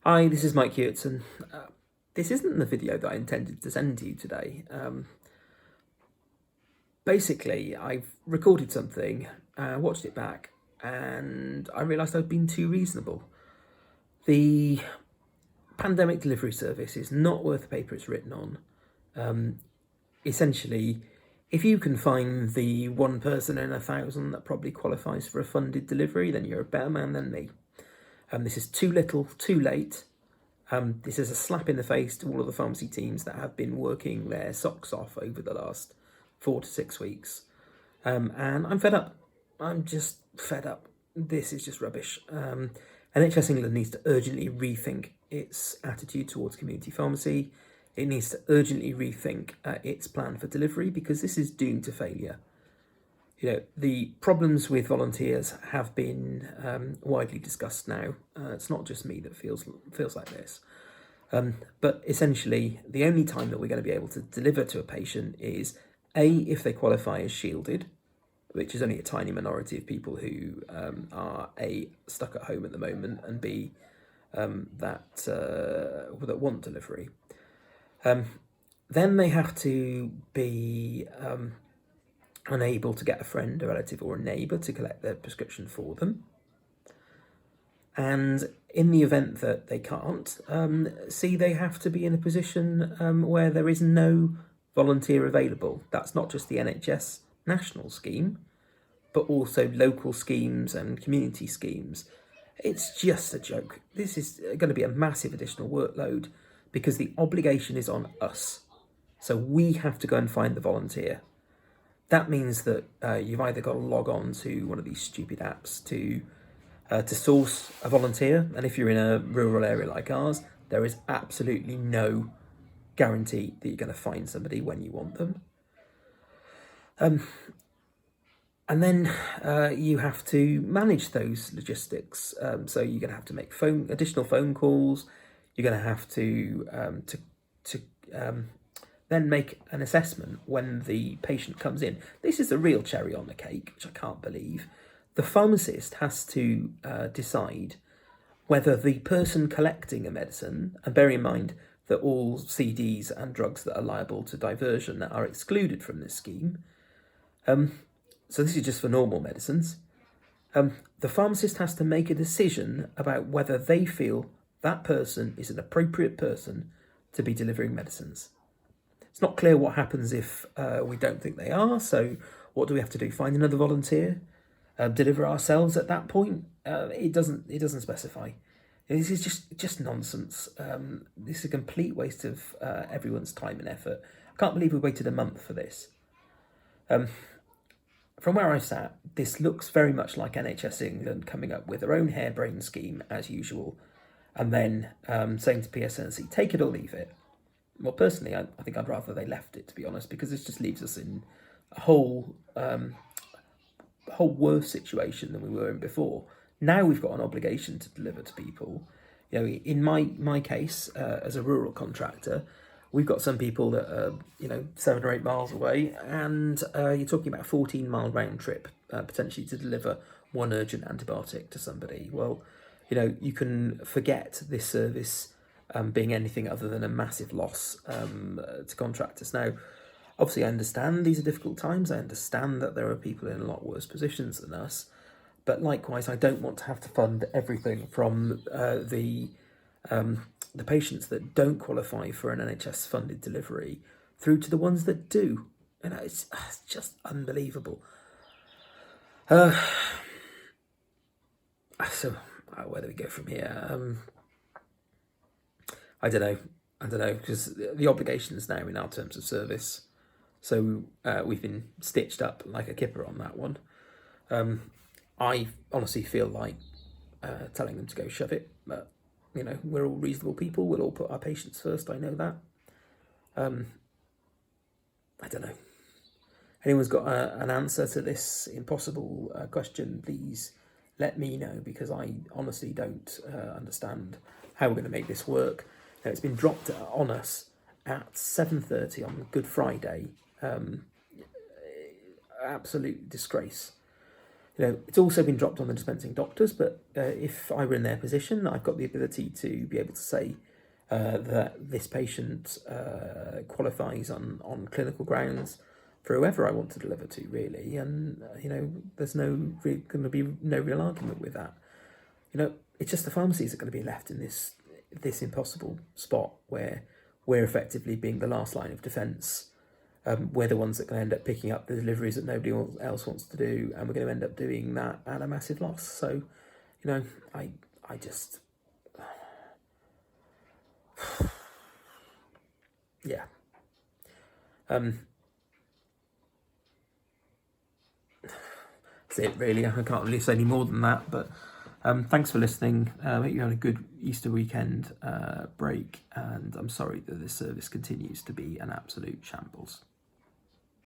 Hi, this is Mike Hewitson. This isn't the video that I intended to send to you today. Basically, I've recorded something, watched it back, and I realised I'd been too reasonable. The pandemic delivery service is not worth the paper it's written on. Essentially, if you can find the one person in 1,000 that probably qualifies for a funded delivery, then you're a better man than me. This is too little, too late. This is a slap in the face to all of the pharmacy teams that have been working their socks off over the last 4 to 6 weeks. And I'm fed up. I'm just fed up. This is just rubbish. NHS England needs to urgently rethink its attitude towards community pharmacy. It needs to urgently rethink its plan for delivery, because this is doomed to failure. You know, the problems with volunteers have been widely discussed now. It's not just me that feels like this. But essentially, the only time that we're going to be able to deliver to a patient is A, if they qualify as shielded, which is only a tiny minority of people who are A, stuck at home at the moment, and B, that want delivery. Then they have to be unable to get a friend, a relative, or a neighbour to collect their prescription for them. And in the event that they can't, they have to be in a position where there is no volunteer available. That's not just the NHS national scheme, but also local schemes and community schemes. It's just a joke. This is going to be a massive additional workload because the obligation is on us. So we have to go and find the volunteer. That means that you've either got to log on to one of these stupid apps to source a volunteer, and if you're in a rural area like ours, there is absolutely no guarantee that you're going to find somebody when you want them. And then you have to manage those logistics. So you're going to have to make additional phone calls. You're going to have to then make an assessment when the patient comes in. This is the real cherry on the cake, which I can't believe. The pharmacist has to decide whether the person collecting a medicine, and bear in mind that all CDs and drugs that are liable to diversion are excluded from this scheme. So this is just for normal medicines. The pharmacist has to make a decision about whether they feel that person is an appropriate person to be delivering medicines. It's not clear what happens if we don't think they are. So what do we have to do? Find another volunteer? Deliver ourselves at that point? It doesn't specify. This is just nonsense. This is a complete waste of everyone's time and effort. I can't believe we waited a month for this. From where I sat, this looks very much like NHS England coming up with their own harebrained scheme as usual, and then saying to PSNC, take it or leave it. Well, personally, I think I'd rather they left it, to be honest, because this just leaves us in a whole worse situation than we were in before. Now we've got an obligation to deliver to people. You know, in my case, as a rural contractor, we've got some people that are 7 or 8 miles away, and you're talking about a 14-mile round trip potentially to deliver one urgent antibiotic to somebody. Well, you can forget this service being anything other than a massive loss to contractors. Now, obviously, I understand these are difficult times. I understand that there are people in a lot worse positions than us. But likewise, I don't want to have to fund everything from the patients that don't qualify for an NHS-funded delivery through to the ones that do. It's just unbelievable. So, where do we go from here? I don't know, because the obligation is now in our terms of service. So we've been stitched up like a kipper on that one. I honestly feel like telling them to go shove it, but we're all reasonable people. We'll all put our patients first. I know that. I don't know. Anyone's got an answer to this impossible question, please let me know, because I honestly don't understand how we're going to make this work. Now, it's been dropped on us at 7:30 on Good Friday. Absolute disgrace. It's also been dropped on the dispensing doctors, but if I were in their position, I've got the ability to be able to say that this patient qualifies on clinical grounds for whoever I want to deliver to, really. And, there's going to be no real argument with that. It's just the pharmacies are going to be left in this impossible spot where we're effectively being the last line of defence. We're the ones that are going to end up picking up the deliveries that nobody else wants to do, and we're going to end up doing that at a massive loss. So, I just, yeah. That's it, really. I can't really say any more than that, but thanks for listening. Hope you had a good Easter weekend break, and I'm sorry that this service continues to be an absolute shambles.